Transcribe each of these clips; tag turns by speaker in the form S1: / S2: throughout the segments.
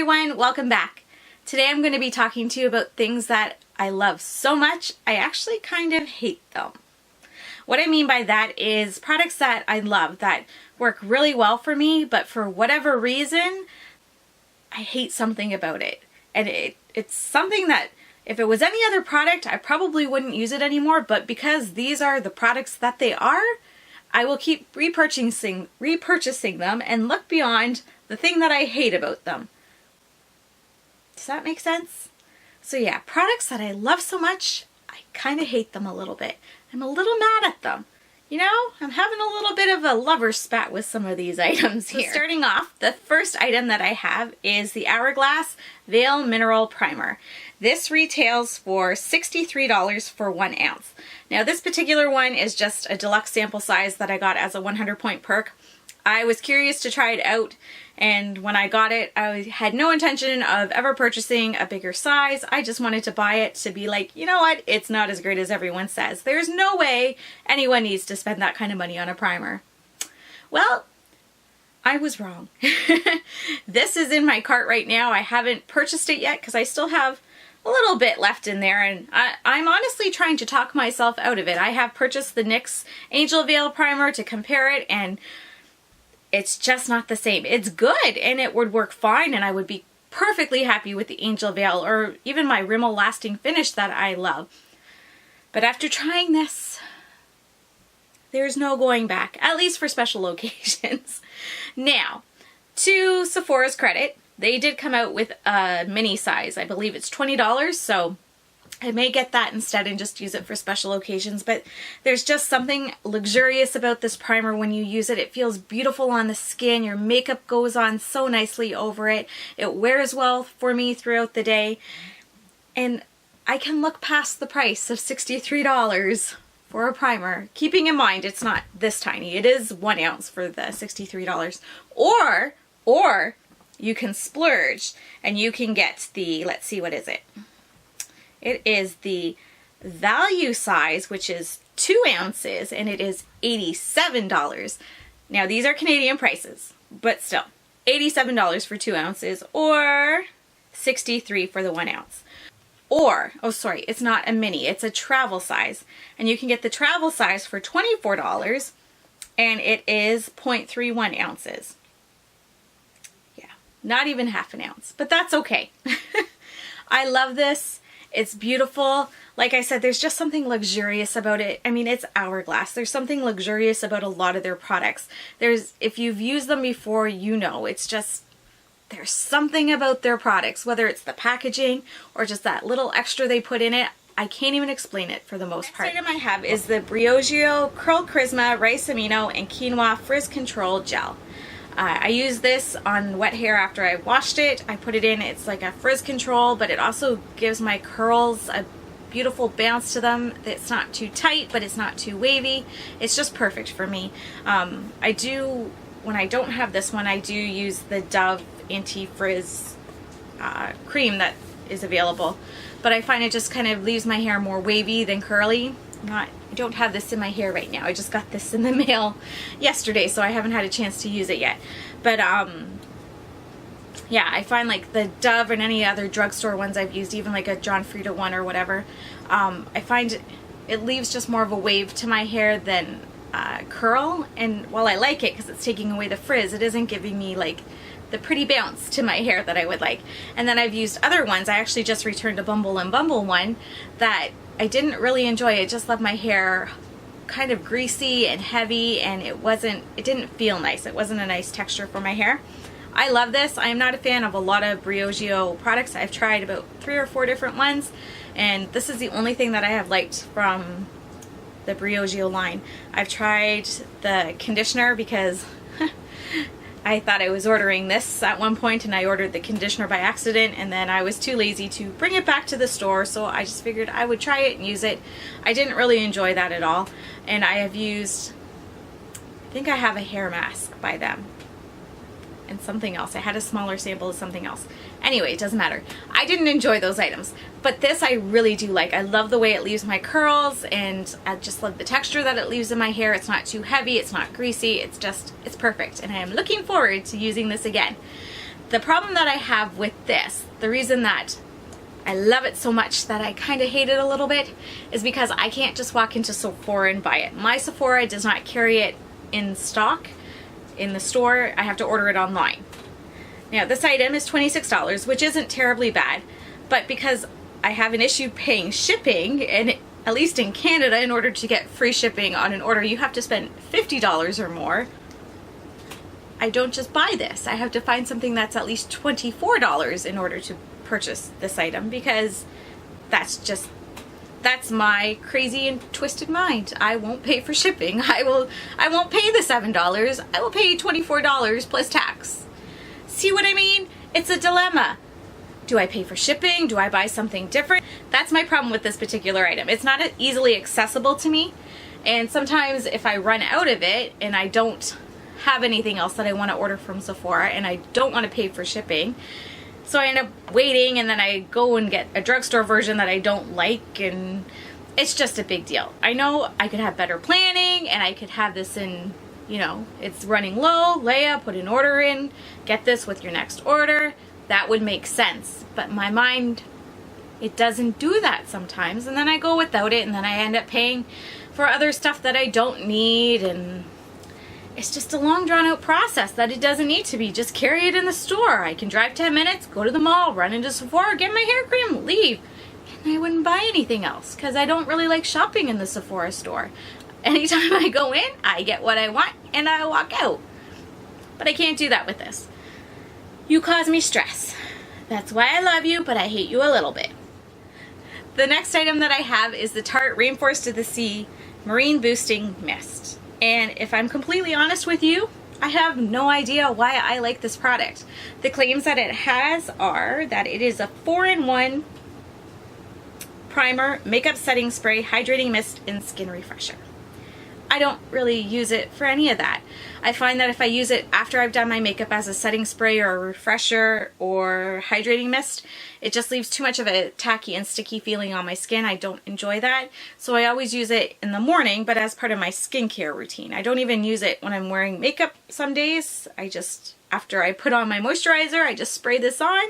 S1: everyone, welcome back. Today I'm going to be talking to you about things that I love so much, I actually kind of hate them. What I mean by that is products that I love that work really well for me, but for whatever reason, I hate something about it. And it's something that if it was any other product, I probably wouldn't use it anymore, but because these are the products that they are, I will keep repurchasing them and look beyond the thing that I hate about them. Does that make sense? So yeah, products that I love so much, I kind of hate them a little bit. I'm a little mad at them. You know, I'm having a little bit of a lover's spat with some of these items here. So starting off, the first item that I have is the Hourglass Veil Mineral Primer. This retails for $63 for 1 ounce. Now this particular one is just a deluxe sample size that I got as a 100-point perk. I was curious to try it out, and when I got it, I had no intention of ever purchasing a bigger size. I just wanted to buy it to be like, you know what, it's not as great as everyone says. There's no way anyone needs to spend that kind of money on a primer. Well, I was wrong. This is in my cart right now. I haven't purchased it yet because I still have a little bit left in there, and I'm honestly trying to talk myself out of it. I have purchased the NYX Angel Veil Primer to compare it, and it's just not the same. It's good and it would work fine, and I would be perfectly happy with the Angel Veil or even my Rimmel Lasting Finish that I love. But after trying this, there's no going back, at least for special occasions. Now, to Sephora's credit, they did come out with a mini size. I believe it's $20, so I may get that instead and just use it for special occasions, but there's just something luxurious about this primer when you use it. It feels beautiful on the skin. Your makeup goes on so nicely over it. It wears well for me throughout the day, and I can look past the price of $63 for a primer, keeping in mind it's not this tiny. It is 1 ounce for the $63. Or you can splurge and you can get the, let's see, what is it? It is the value size, which is 2 ounces, and it is $87. Now, these are Canadian prices, but still, $87 for 2 ounces, or $63 for the 1 ounce. Or, oh sorry, it's not a mini, it's a travel size. And you can get the travel size for $24, and it is 0.31 ounces. Yeah, not even half an ounce, but that's okay. I love this. It's beautiful. Like I said, there's just something luxurious about it. I mean, it's Hourglass. There's something luxurious about a lot of their products. If you've used them before, you know, it's just, there's something about their products, whether it's the packaging or just that little extra they put in it. I can't even explain it for the most part. The next item I have is the Briogeo Curl Charisma Rice Amino and Quinoa Frizz Control Gel. I use this on wet hair after I washed it. I put it in, it's like a frizz control, but it also gives my curls a beautiful bounce to them. It's not too tight, but it's not too wavy. It's just perfect for me. When I don't have this one, I do use the Dove Anti-Frizz cream that is available. But I find it just kind of leaves my hair more wavy than curly. I don't have this in my hair right now. I just got this in the mail yesterday, so I haven't had a chance to use it yet. But yeah, I find like the Dove and any other drugstore ones I've used, even like a John Frieda one or whatever, I find it leaves just more of a wave to my hair than curl. And while I like it because it's taking away the frizz, it isn't giving me like the pretty bounce to my hair that I would like. And then I've used other ones. I actually just returned a Bumble and Bumble one that I didn't really enjoy. It just left my hair kind of greasy and heavy, and it didn't feel nice. It wasn't a nice texture for my hair. I love this. I am not a fan of a lot of Briogeo products. I've tried about 3 or 4 different ones, and this is the only thing that I have liked from the Briogeo line. I've tried the conditioner because I thought I was ordering this at one point, and I ordered the conditioner by accident, and then I was too lazy to bring it back to the store, so I just figured I would try it and use it. I didn't really enjoy that at all, and I have used, I think I have a hair mask by them and something else. I had a smaller sample of something else. Anyway, it doesn't matter. I didn't enjoy those items, but this I really do like. I love the way it leaves my curls, and I just love the texture that it leaves in my hair. It's not too heavy, it's not greasy, it's perfect, and I am looking forward to using this again. The problem that I have with this, the reason that I love it so much that I kind of hate it a little bit, is because I can't just walk into Sephora and buy it. My Sephora does not carry it in stock in the store. I have to order it online. Now this item is $26, which isn't terribly bad, but because I have an issue paying shipping, and at least in Canada, in order to get free shipping on an order, you have to spend $50 or more. I don't just buy this. I have to find something that's at least $24 in order to purchase this item, because that's my crazy and twisted mind. I won't pay for shipping. I won't pay the $7. I will pay $24 plus tax. See what I mean? It's a dilemma. Do I pay for shipping? Do I buy something different? That's my problem with this particular item. It's not easily accessible to me, and sometimes if I run out of it and I don't have anything else that I want to order from Sephora and I don't want to pay for shipping, so I end up waiting, and then I go and get a drugstore version that I don't like, and it's just a big deal. I know I could have better planning, and I could have this in, you know, it's running low, Leia, put an order in, get this with your next order. That would make sense. But my mind, it doesn't do that sometimes, and then I go without it, and then I end up paying for other stuff that I don't need, and it's just a long drawn out process that it doesn't need to be. Just carry it in the store. I can drive 10 minutes, go to the mall, run into Sephora, get my hair cream, leave. And I wouldn't buy anything else because I don't really like shopping in the Sephora store. Anytime I go in, I get what I want and I walk out. But I can't do that with this. You cause me stress. That's why I love you, but I hate you a little bit. The next item that I have is the Tarte Rainforest of the Sea Marine Boosting Mist. And if I'm completely honest with you, I have no idea why I like this product. The claims that it has are that it is a 4-in-1 primer, makeup setting spray, hydrating mist, and skin refresher. I don't really use it for any of that. I find that if I use it after I've done my makeup as a setting spray or a refresher or hydrating mist, it just leaves too much of a tacky and sticky feeling on my skin. I don't enjoy that. So I always use it in the morning, but as part of my skincare routine. I don't even use it when I'm wearing makeup some days. I just, after I put on my moisturizer, I just spray this on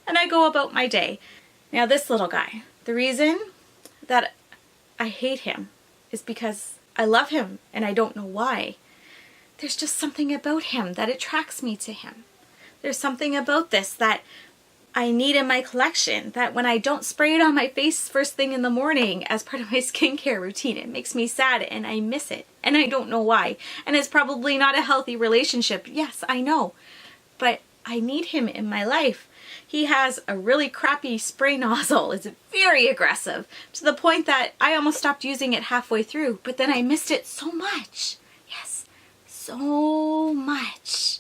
S1: and I go about my day. Now this little guy, the reason that I hate him is because I love him and I don't know why. There's just something about him that attracts me to him. There's something about this that I need in my collection, that when I don't spray it on my face first thing in the morning as part of my skincare routine, it makes me sad and I miss it. And I don't know why. And it's probably not a healthy relationship. Yes, I know. But I need him in my life. He has a really crappy spray nozzle. It's very aggressive to the point that I almost stopped using it halfway through, but then I missed it so much. Yes, so much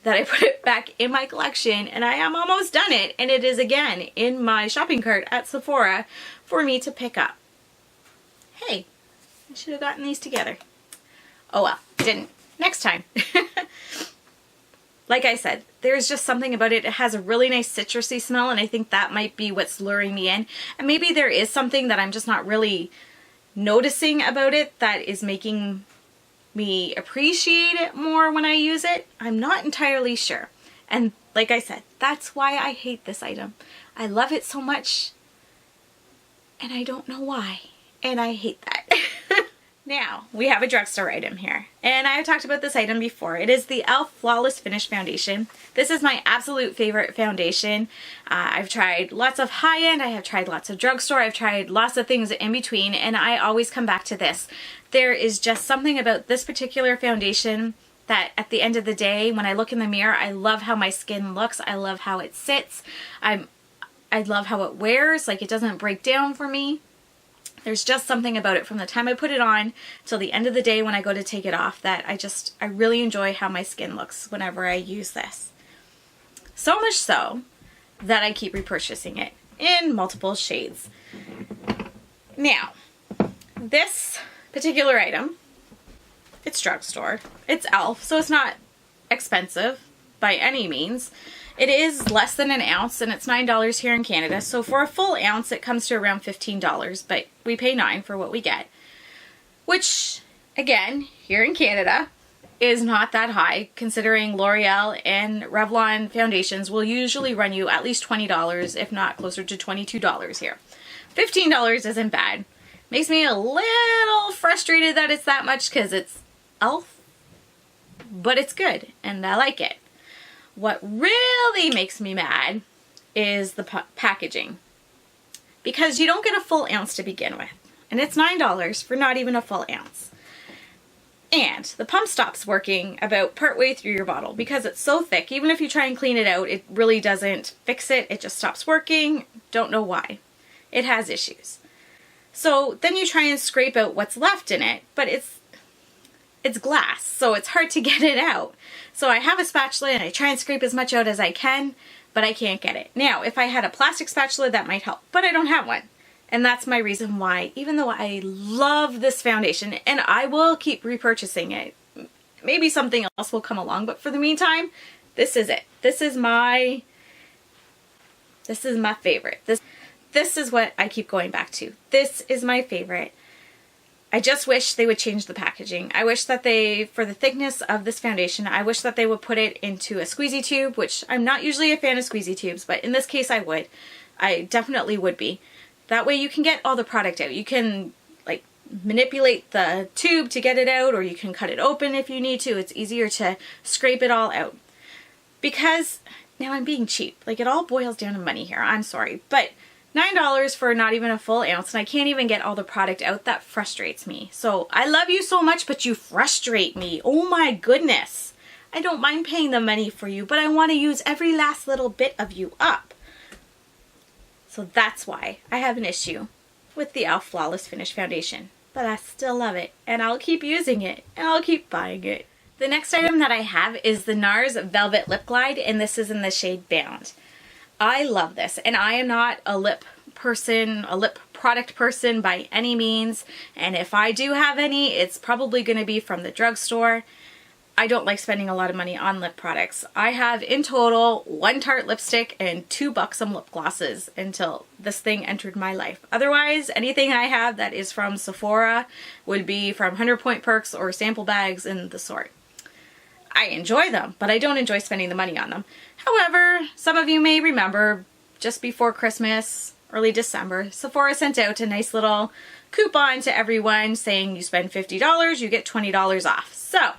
S1: that I put it back in my collection, and I am almost done it, and it is again in my shopping cart at Sephora for me to pick up. Hey, I should have gotten these together. Oh well, didn't. Next time. Like I said, there's just something about it. It has a really nice citrusy smell, and I think that might be what's luring me in. And maybe there is something that I'm just not really noticing about it that is making me appreciate it more when I use it. I'm not entirely sure. And like I said, that's why I hate this item. I love it so much, and I don't know why. And I hate that. Now, we have a drugstore item here, and I've talked about this item before. It is the e.l.f. Flawless Finish Foundation. This is my absolute favorite foundation. I've tried lots of high-end, I have tried lots of drugstore, I've tried lots of things in between, and I always come back to this. There is just something about this particular foundation that at the end of the day, when I look in the mirror, I love how my skin looks, I love how it sits, I love how it wears, like it doesn't break down for me. There's just something about it from the time I put it on till the end of the day when I go to take it off that I really enjoy how my skin looks whenever I use this. So much so that I keep repurchasing it in multiple shades. Now, this particular item, it's drugstore, it's e.l.f., so it's not expensive by any means. It is less than an ounce, and it's $9 here in Canada. So for a full ounce, it comes to around $15, but we pay $9 for what we get. Which, again, here in Canada, is not that high, considering L'Oreal and Revlon foundations will usually run you at least $20, if not closer to $22 here. $15 isn't bad. Makes me a little frustrated that it's that much because it's e.l.f. But it's good and I like it. What really makes me mad is the packaging. Because you don't get a full ounce to begin with. And it's $9 for not even a full ounce. And the pump stops working about partway through your bottle because it's so thick. Even if you try and clean it out, it really doesn't fix it. It just stops working. Don't know why. It has issues. So then you try and scrape out what's left in it, but it's glass, so it's hard to get it out. So I have a spatula and I try and scrape as much out as I can, but I can't get it. Now, if I had a plastic spatula, that might help, but I don't have one. And that's my reason why, even though I love this foundation, and I will keep repurchasing it, maybe something else will come along, but for the meantime, this is it. This is my favorite. This is what I keep going back to. This is my favorite. I just wish they would change the packaging. I wish that for the thickness of this foundation, I wish that they would put it into a squeezy tube, which I'm not usually a fan of squeezy tubes, but in this case I would. I definitely would be. That way you can get all the product out. You can like manipulate the tube to get it out, or you can cut it open if you need to. It's easier to scrape it all out. Because now I'm being cheap. Like, it all boils down to money here. I'm sorry. But $9 for not even a full ounce, and I can't even get all the product out. That frustrates me. So I love you so much, but you frustrate me. Oh my goodness. I don't mind paying the money for you, but I want to use every last little bit of you up. So that's why I have an issue with the e.l.f. Flawless Finish Foundation. But I still love it, and I'll keep using it, and I'll keep buying it. The next item that I have is the NARS Velvet Lip Glide, and this is in the shade Bound. I love this, and I am not a lip person, a lip product person by any means, and if I do have any, it's probably going to be from the drugstore. I don't like spending a lot of money on lip products. I have in total 1 Tarte lipstick and 2 Buxom lip glosses until this thing entered my life. Otherwise, anything I have that is from Sephora would be from 100 Point Perks or sample bags and the sort. I enjoy them, but I don't enjoy spending the money on them. However, some of you may remember just before Christmas, early December, Sephora sent out a nice little coupon to everyone saying you spend $50, you get $20 off. So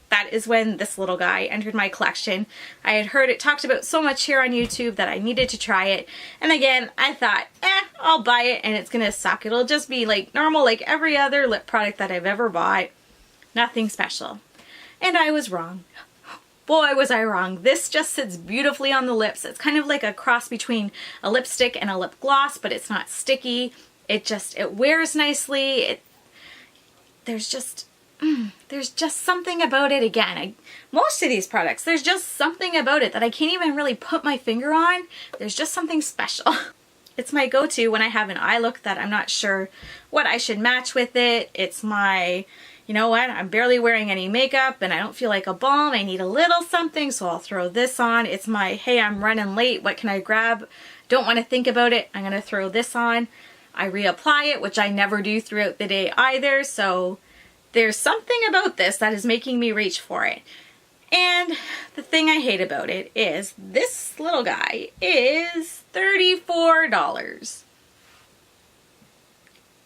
S1: that is when this little guy entered my collection. I had heard it talked about so much here on YouTube that I needed to try it. And again, I thought, I'll buy it and it's gonna suck. It'll just be like normal, like every other lip product that I've ever bought. Nothing special. And I was wrong. Boy, was I wrong. This just sits beautifully on the lips. It's kind of like a cross between a lipstick and a lip gloss, but it's not sticky. It wears nicely. There's just something about it. Again, most of these products, there's just something about it that I can't even really put my finger on. There's just something special. It's my go-to when I have an eye look that I'm not sure what I should match with it. It's my, you know what, I'm barely wearing any makeup and I don't feel like a balm. I need a little something, so I'll throw this on. It's my, hey, I'm running late. What can I grab? Don't want to think about it. I'm going to throw this on. I reapply it, which I never do throughout the day either, so there's something about this that is making me reach for it. And the thing I hate about it is this little guy is $34.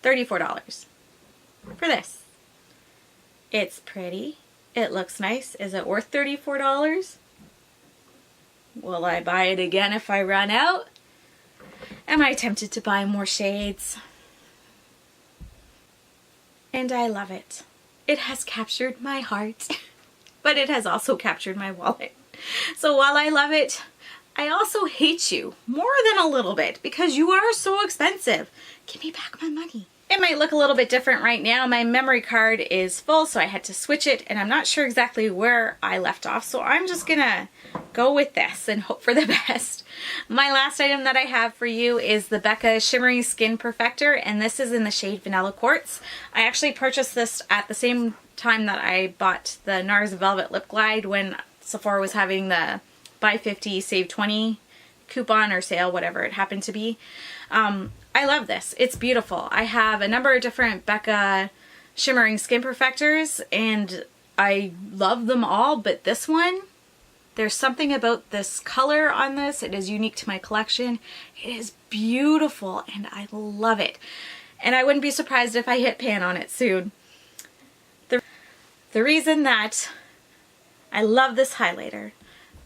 S1: $34 for this. It's pretty. It looks nice. Is it worth $34? Will I buy it again if I run out? Am I tempted to buy more shades? And I love it. It has captured my heart, but it has also captured my wallet. So while I love it, I also hate you more than a little bit because you are so expensive. Give me back my money. It might look a little bit different right now. My memory card is full, so I had to switch it, and I'm not sure exactly where I left off, so I'm just gonna go with this and hope for the best. My last item that I have for you is the Becca Shimmering Skin Perfector, and this is in the shade Vanilla Quartz. I actually purchased this at the same time that I bought the NARS Velvet Lip Glide when Sephora was having the buy 50, save 20 coupon or sale, whatever it happened to be. I love this. It's beautiful. I have a number of different Becca Shimmering Skin Perfectors, and I love them all, but this one, there's something about this color on this. It is unique to my collection. It is beautiful and I love it. And I wouldn't be surprised if I hit pan on it soon. The reason that I love this highlighter,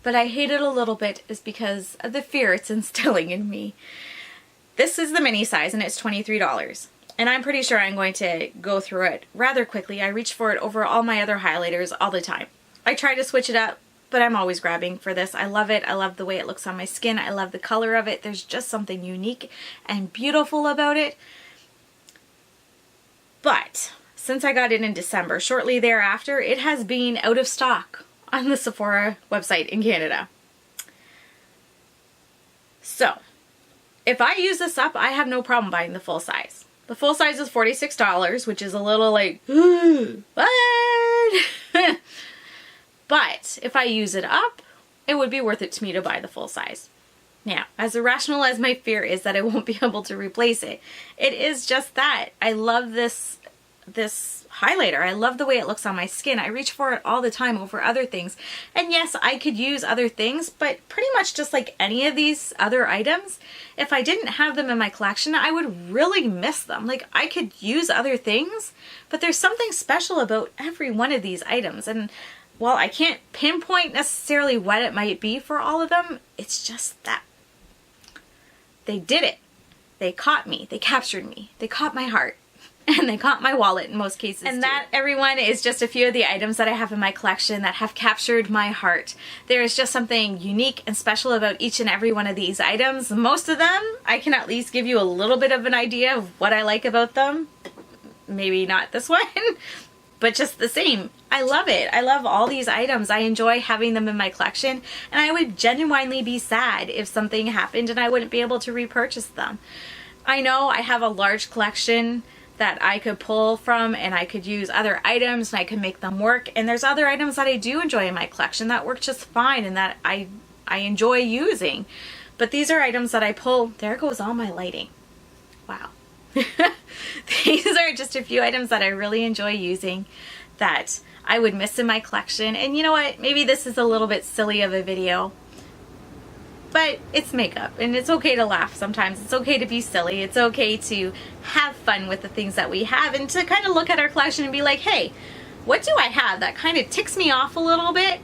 S1: but I hate it a little bit, is because of the fear it's instilling in me. This is the mini size and it's $23. And I'm pretty sure I'm going to go through it rather quickly. I reach for it over all my other highlighters all the time. I try to switch it up, but I'm always grabbing for this. I love it. I love the way it looks on my skin. I love the color of it. There's just something unique and beautiful about it. But since I got it in December, shortly thereafter, it has been out of stock on the Sephora website in Canada. So, if I use this up, I have no problem buying the full size. The full size is $46, which is a little like, what? But if I use it up, it would be worth it to me to buy the full size. Now, as irrational as my fear is that I won't be able to replace it, it is just that. I love this highlighter. I love the way it looks on my skin. I reach for it all the time over other things. And yes, I could use other things, but pretty much just like any of these other items, if I didn't have them in my collection, I would really miss them. Like, I could use other things, but there's something special about every one of these items. And while I can't pinpoint necessarily what it might be for all of them, it's just that they did it. They caught me. They captured me. They caught my heart. And they caught my wallet in most cases. And that, everyone, is just a few of the items that I have in my collection that have captured my heart. There is just something unique and special about each and every one of these items. Most of them, I can at least give you a little bit of an idea of what I like about them. Maybe not this one, but just the same. I love it. I love all these items. I enjoy having them in my collection, and I would genuinely be sad if something happened and I wouldn't be able to repurchase them. I know I have a large collection that I could pull from, and I could use other items and I could make them work, and there's other items that I do enjoy in my collection that work just fine and that I enjoy using. But these are items that I pull. There goes all my lighting. Wow. These are just a few items that I really enjoy using that I would miss in my collection. And you know what? Maybe this is a little bit silly of a video, but it's makeup and it's okay to laugh sometimes. It's okay to be silly. It's okay to have fun with the things that we have and to kind of look at our collection and be like, hey, what do I have that kind of ticks me off a little bit,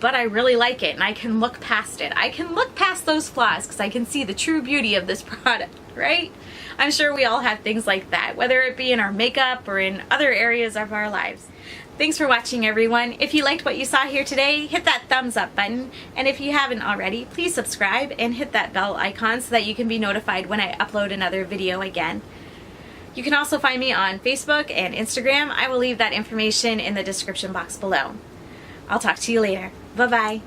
S1: but I really like it and I can look past it. I can look past those flaws because I can see the true beauty of this product, right? I'm sure we all have things like that, whether it be in our makeup or in other areas of our lives. Thanks for watching, everyone. If you liked what you saw here today, hit that thumbs up button. And if you haven't already, please subscribe and hit that bell icon so that you can be notified when I upload another video again. You can also find me on Facebook and Instagram. I will leave that information in the description box below. I'll talk to you later. Bye-bye.